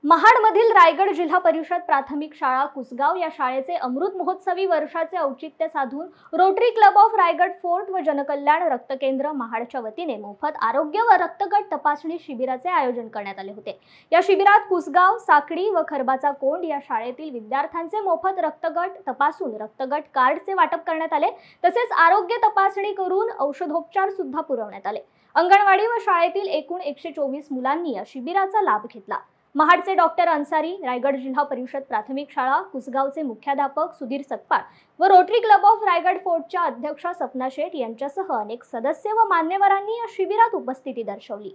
महाडमधील रायगड जिल्हा परिषद प्राथमिक शाळा कुसगाव या शाळेचे अमृत महोत्सवी वर्षाचे औचित्य साधून rotary club of Raigad fort व जनकल्याण रक्त केंद्र महाडच्या वतीने मोफत आरोग्य व रक्तगट तपासणी शिबिराचे आयोजन करण्यात आले होते। या शिबिरात कुसगाव, साकडी व खरबाचा कोंड या शाळेतील विद्यार्थ्यांचे मोफत रक्तगट तपासून रक्तगट कार्डचे वाटप करण्यात आले। तसेच आरोग्य तपासणी करून औषधोपचार सुद्धा पुरवण्यात आले। अंगणवाडी व शाळेतील एकूण 124 मुलांनी या शिबिराचा लाभ घेतला। महाडचे डॉक्टर अन्सारी, रायगड जिल्हा परिषद प्राथमिक शाळा कुसगावचे मुख्याध्यापक सुधीर सकपाळ व रोटरी क्लब ऑफ रायगड फोर्टच्या अध्यक्षा सपना शेठ यांच्यासह अनेक सदस्य व मान्यवरांनी या शिबिरात उपस्थिती दर्शवली।